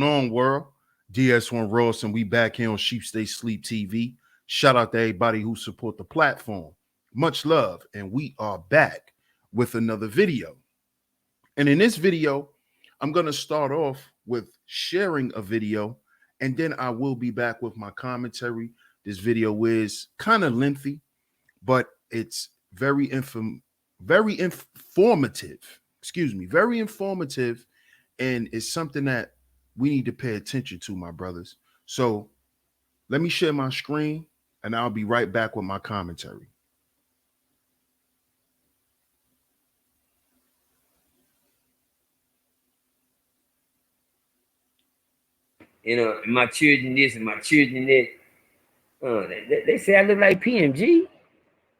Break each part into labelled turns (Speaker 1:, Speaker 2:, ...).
Speaker 1: on, world? DS1 Ross, and we back here on SheepStaysLeepTV. Shout out to everybody who support the platform. Much love, and we are back with another video. And in this video, I'm going to start off with sharing a video, and then I will be back with my commentary. This video is kind of lengthy, but it's very informative. Very informative, and it's something that we need to pay attention to, my brothers. So let me share my screen, and I'll be right back with my commentary.
Speaker 2: You know, my children this and my children that. They say I look like PMG.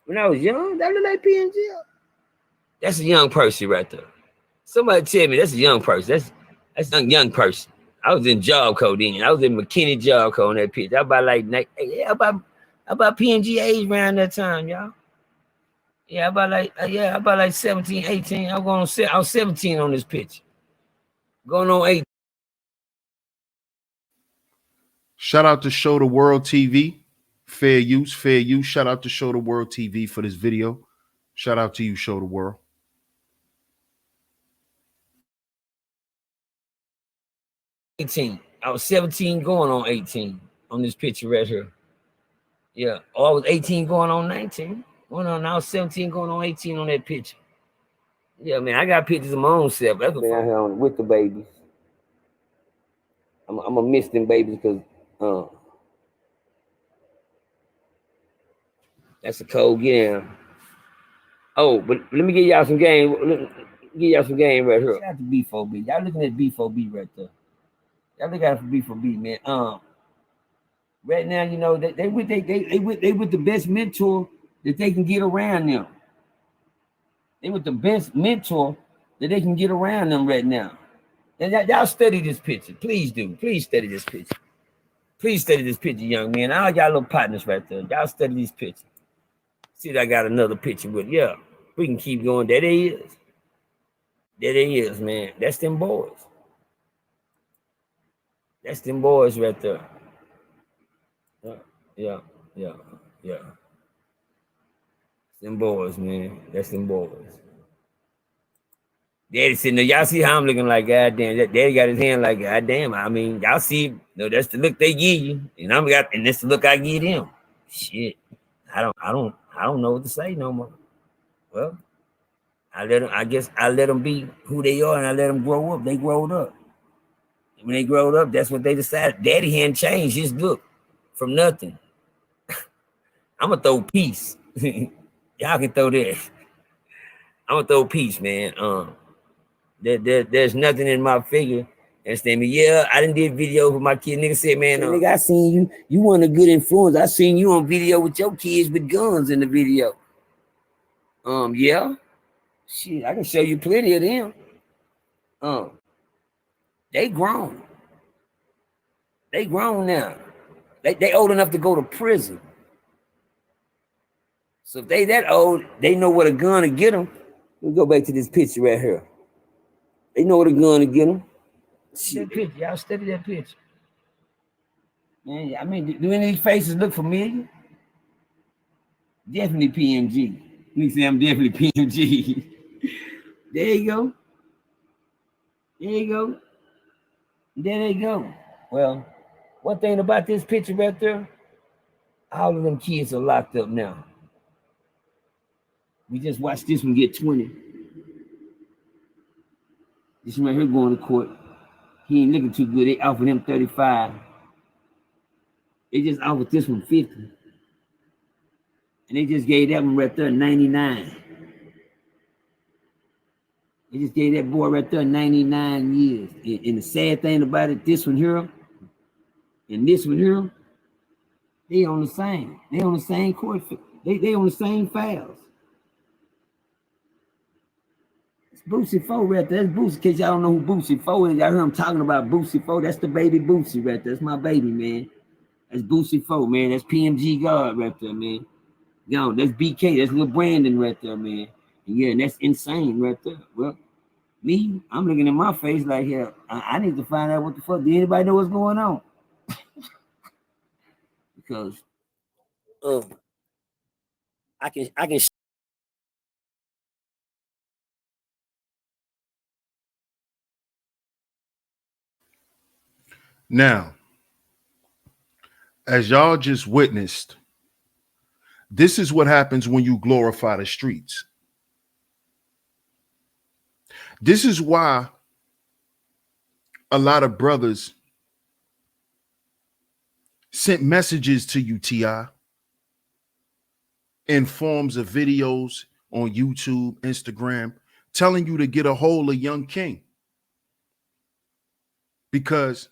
Speaker 2: When I was young, I look like PMG. That's a young person right there. Somebody tell me that's a young person. That's a young person. I was in Job Code then. I was in McKinney Job Code on that pitch. I about like about PMG age around that time, y'all. Yeah, about like 17, 18. I was 17 on this pitch. Going on 8.
Speaker 1: Shout out to Show the World TV. Fair use. Shout out to Show the World TV for this video. Shout out to you, Show the World.
Speaker 2: I was 17 going on 18 on this picture right here. Yeah. Oh, I was 18 going on 19. I was 17 going on 18 on that picture. Yeah, man, I got pictures of my own self. That's what I'm out here with the babies. I'm gonna miss them babies because that's a cold get down. Oh, but let me give y'all some game. Right here. Shout out to B4B. Y'all looking at B4B right there. Y'all look at B4B, man. Right now, you know, they with the best mentor that they can get around them. They with the best mentor that they can get around them right now. And y'all study this picture. Please do. Please study this picture. Please study this picture, young man. All y'all little partners right there. Y'all study this picture. See, I got another picture with, yeah. We can keep going. There they is. There they is, man. That's them boys. That's them boys right there. Yeah. Them boys, man. That's them boys. Daddy sitting there. Y'all see how I'm looking like, goddamn. Daddy got his hand like, goddamn. I mean, y'all see, that's the look they give you. And that's the look I give them. Shit. I don't know what to say no more. Well, I guess I let them be who they are, and I let them grow up. They growed up. When they growed up, that's what they decided. Daddy hadn't changed his look from nothing. I'm going to throw peace. Y'all can throw that. I'm going to throw peace, man. There's nothing in my figure. Understand me? Yeah, I done did video with my kid. Nigga said, man, nigga, I seen you. You want a good influence. I seen you on video with your kids with guns in the video. Yeah. Shit, I can show you plenty of them. They grown. They grown now. They old enough to go to prison. So if they that old, they know what a gun to get them. Let me go back to this picture right here. They know what a gun to get them. That picture, y'all study that picture. Man, I mean, do any of these faces look familiar? Definitely PMG. Let me say I'm definitely PMG. There you go. There they go. Well, one thing about this picture right there, all of them kids are locked up now. We just watched this one get 20. This one right here going to court. He ain't looking too good. They offered him 35. They just offered this one 50. And they just gave that one right there 99. They just gave that boy right there 99 years. And the sad thing about it, this one here and this one here, they on the same. They on the same court. They on the same files. Boosie 4 right there. That's Boosie. In case y'all don't know who Boosie 4 is, y'all heard him talking about Boosie 4. That's the baby Boosie right there. That's my baby, man. That's Boosie 4, man. That's PMG God right there, man. Yo, that's BK. That's little Brandon right there, man. And yeah, and that's insane right there. Well, Me, I'm looking in my face like, yeah, I need to find out what the fuck. Do anybody know what's going on? Because I can.
Speaker 1: Now, as y'all just witnessed, this is what happens when you glorify the streets. This is why a lot of brothers sent messages to you, T.I., in forms of videos on YouTube, Instagram, telling you to get a hold of Young King. Because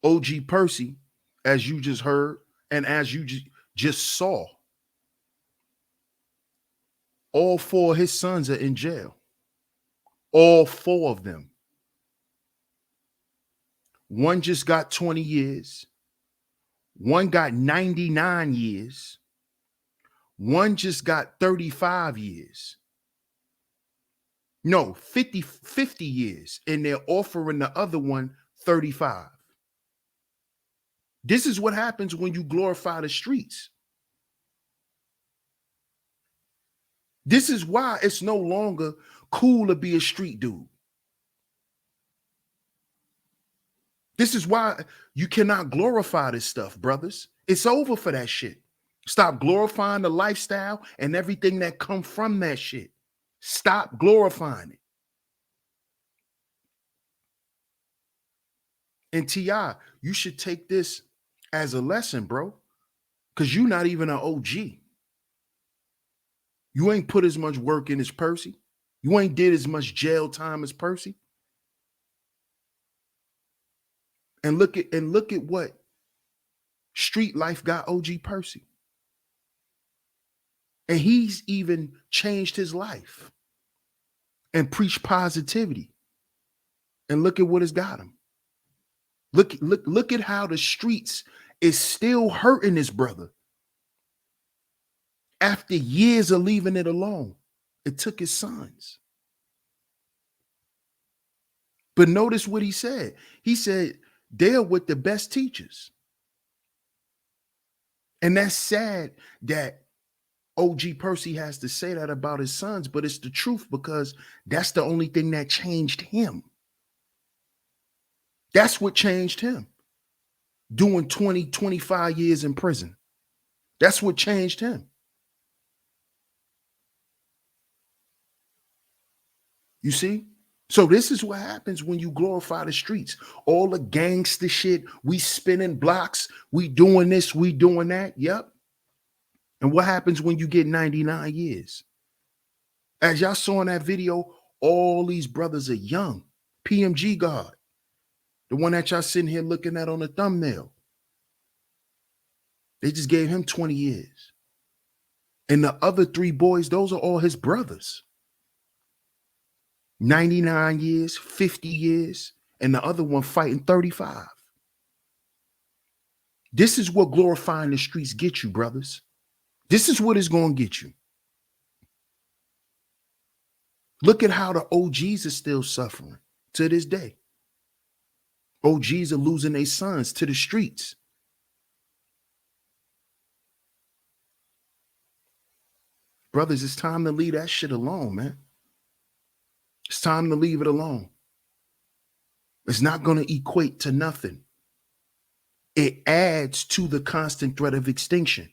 Speaker 1: OG Percy, as you just heard, and as you just saw, all four of his sons are in jail. All four of them. One just got 20 years. One got 99 years. One just got 35 years. No, 50 years. And they're offering the other one 35. This is what happens when you glorify the streets. This is why it's no longer cool to be a street dude. This is why you cannot glorify this stuff, brothers. It's over for that shit. Stop glorifying the lifestyle and everything that come from that shit. Stop glorifying it. And T.I., you should take this as a lesson, bro, because you're not even an OG. You ain't put as much work in as Percy. You ain't did as much jail time as Percy. And look at what street life got OG Percy. And he's even changed his life and preached positivity. And look at what it's got him. Look at how the streets is still hurting his brother. After years of leaving it alone, it took his sons. But notice what he said. He said, they're with the best teachers. And that's sad that OG Percy has to say that about his sons, but it's the truth because that's the only thing that changed him. That's what changed him. Doing 20, 25 years in prison. That's what changed him. You see? So this is what happens when you glorify the streets. All the gangster shit, we spinning blocks, we doing this, we doing that. Yep. And what happens when you get 99 years? As y'all saw in that video, all these brothers are young. PMG God, the one that y'all sitting here looking at on the thumbnail. They just gave him 20 years. And the other three boys, those are all his brothers. 99 years, 50 years, and the other one fighting 35. This is what glorifying the streets get you, brothers. This is what it's going to get you. Look at how the OGs are still suffering to this day. OGs are losing their sons to the streets. Brothers, it's time to leave that shit alone, man. It's time to leave it alone. It's not going to equate to nothing. It adds to the constant threat of extinction.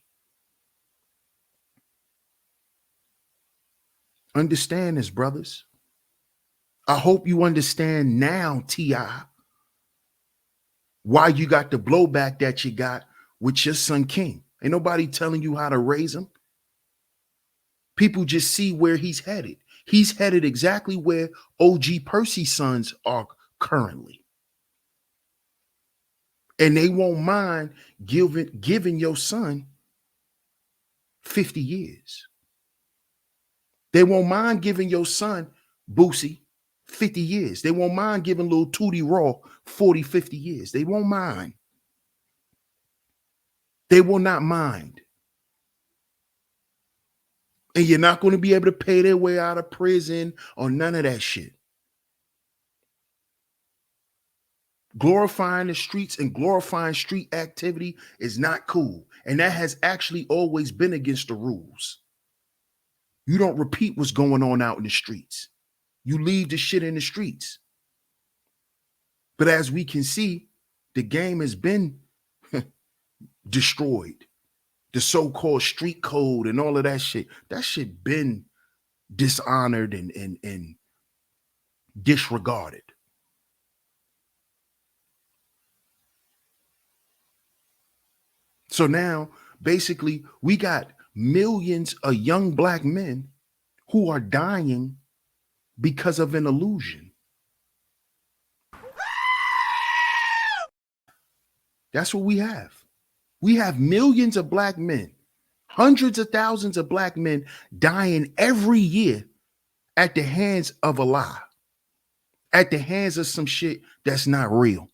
Speaker 1: Understand this, brothers. I hope you understand now, T.I., why you got the blowback that you got with your son King. Ain't nobody telling you how to raise him. People just see where he's headed. He's headed exactly where OG Percy's sons are currently. And they won't mind giving your son 50 years. They won't mind giving your son, Boosie, 50 years. They won't mind giving little Tootie Raw 40, 50 years. They won't mind. They will not mind. And you're not going to be able to pay their way out of prison or none of that shit. Glorifying the streets and glorifying street activity is not cool. And that has actually always been against the rules. You don't repeat what's going on out in the streets. You leave the shit in the streets. But as we can see, the game has been destroyed. The so-called street code and all of that shit been dishonored and disregarded. So now, basically, we got millions of young black men who are dying because of an illusion. That's what we have. We have millions of black men, hundreds of thousands of black men dying every year at the hands of a lie, at the hands of some shit that's not real.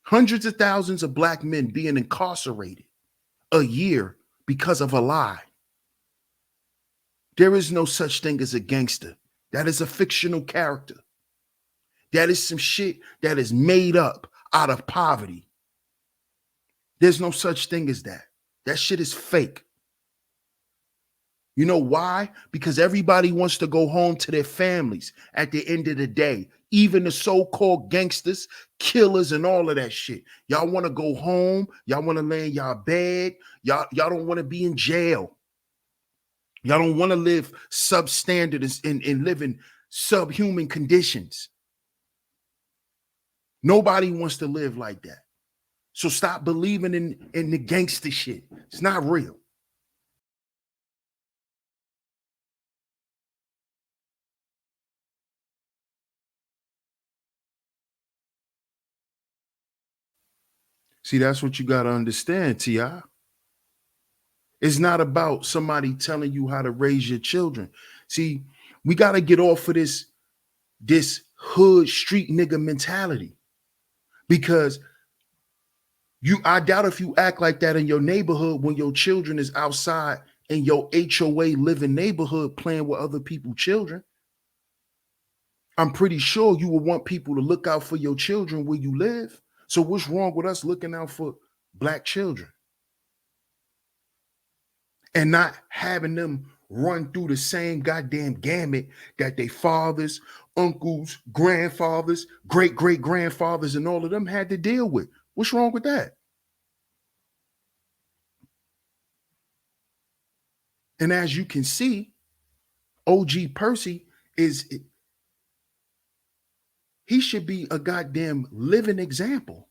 Speaker 1: Hundreds of thousands of black men being incarcerated a year because of a lie. There is no such thing as a gangster. That is a fictional character. That is some shit that is made up out of poverty. There's no such thing as that. That shit is fake. You know why? Because everybody wants to go home to their families at the end of the day. Even the so-called gangsters, killers, and all of that shit. Y'all want to go home. Y'all want to lay in y'all bed. Y'all don't want to be in jail. Y'all don't want to live substandard and live in subhuman conditions. Nobody wants to live like that. So stop believing in the gangster shit. It's not real. See, that's what you got to understand, T.I. It's not about somebody telling you how to raise your children. See, we got to get off of this hood street nigga mentality, because I doubt if you act like that in your neighborhood when your children is outside in your HOA living neighborhood playing with other people's children. I'm pretty sure you will want people to look out for your children where you live. So what's wrong with us looking out for black children and not having them run through the same goddamn gamut that their fathers, uncles, grandfathers, great-great-grandfathers, and all of them had to deal with? What's wrong with that? And as you can see, OG Percy he should be a goddamn living example.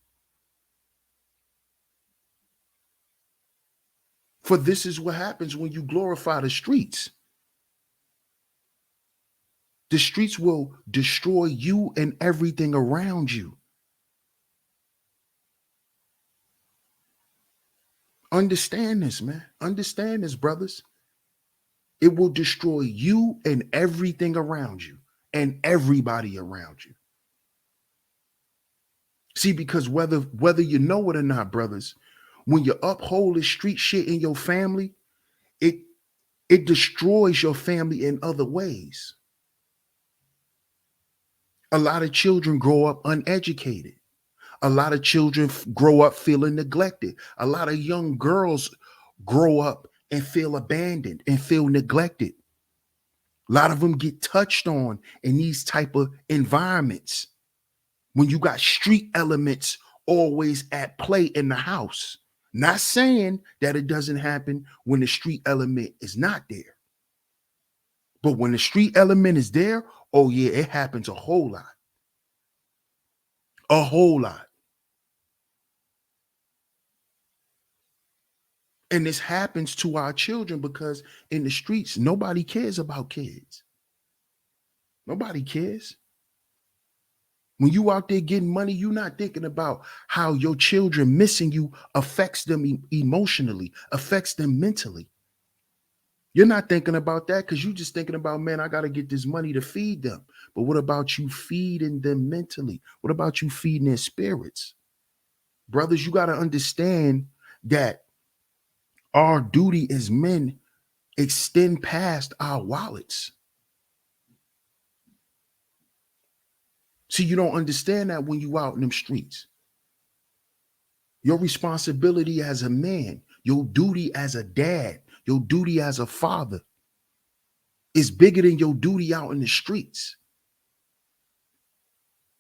Speaker 1: For this is what happens when you glorify the streets. The streets will destroy you and everything around you. Understand this, man. Understand this, brothers. It will destroy you and everything around you and everybody around you. See, because whether you know it or not, brothers, when you uphold the street shit in your family, it destroys your family in other ways. A lot of children grow up uneducated. A lot of children grow up feeling neglected. A lot of young girls grow up and feel abandoned and feel neglected. A lot of them get touched on in these type of environments when you got street elements always at play in the house. Not saying that it doesn't happen when the street element is not there. But when the street element is there, oh yeah, it happens a whole lot. A whole lot. And this happens to our children because in the streets, nobody cares about kids. Nobody cares. When you out there getting money, you're not thinking about how your children missing you affects them emotionally, affects them mentally. You're not thinking about that because you're just thinking about, man, I got to get this money to feed them. But what about you feeding them mentally? What about you feeding their spirits? Brothers, you got to understand that our duty as men extend past our wallets. See, you don't understand that when you out in them streets. Your responsibility as a man, your duty as a dad, your duty as a father is bigger than your duty out in the streets.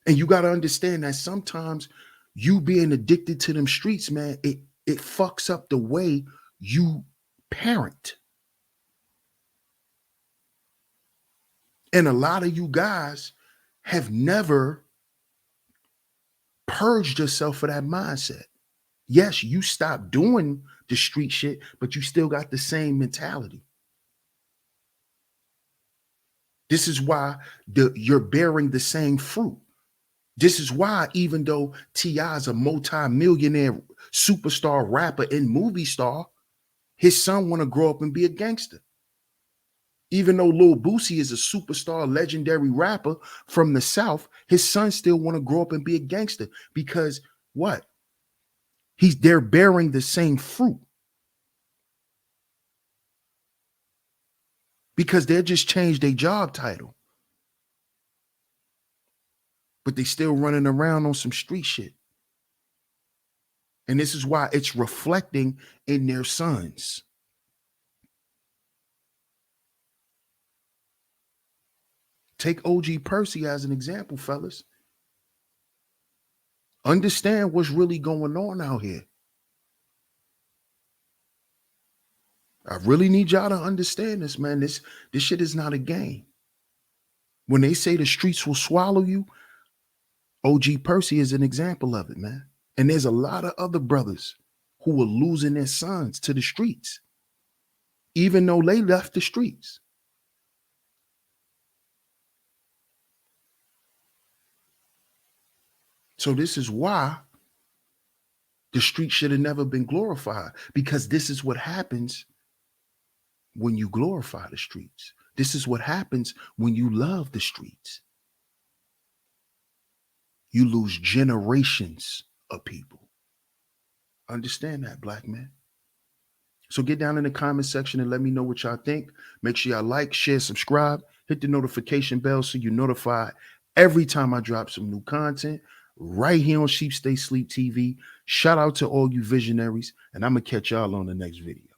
Speaker 1: And you got to understand that sometimes you being addicted to them streets, man, it fucks up the way you parent. And a lot of you guys have never purged yourself of that mindset. Yes, you stopped doing the street shit, but you still got the same mentality. This is why you're bearing the same fruit. This is why, even though T.I. is a multi-millionaire superstar rapper and movie star, his son want to grow up and be a gangster. Even though Lil Boosie is a superstar, legendary rapper from the South, his son still want to grow up and be a gangster because what? They're bearing the same fruit. Because they just changed their job title. But they still running around on some street shit. And this is why it's reflecting in their sons. Take OG Percy as an example, fellas. Understand what's really going on out here. I really need y'all to understand this, man. This shit is not a game. When they say the streets will swallow you, OG Percy is an example of it, man. And there's a lot of other brothers who are losing their sons to the streets, even though they left the streets. So this is why the street should have never been glorified, because this is what happens when you glorify the streets. This is what happens when you love the streets. You lose generations of people. Understand that, black man. So get down in the comment section and let me know what y'all think. Make sure y'all like, share, subscribe, hit the notification bell so you're notified every time I drop some new content right here on Sheep Stay Sleep TV. Shout out to all you visionaries, and I'm going to catch y'all on the next video.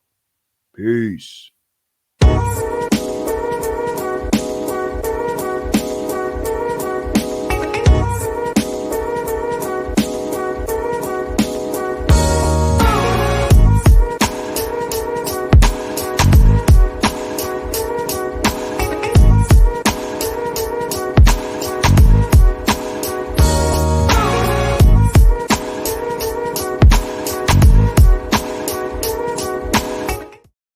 Speaker 1: Peace.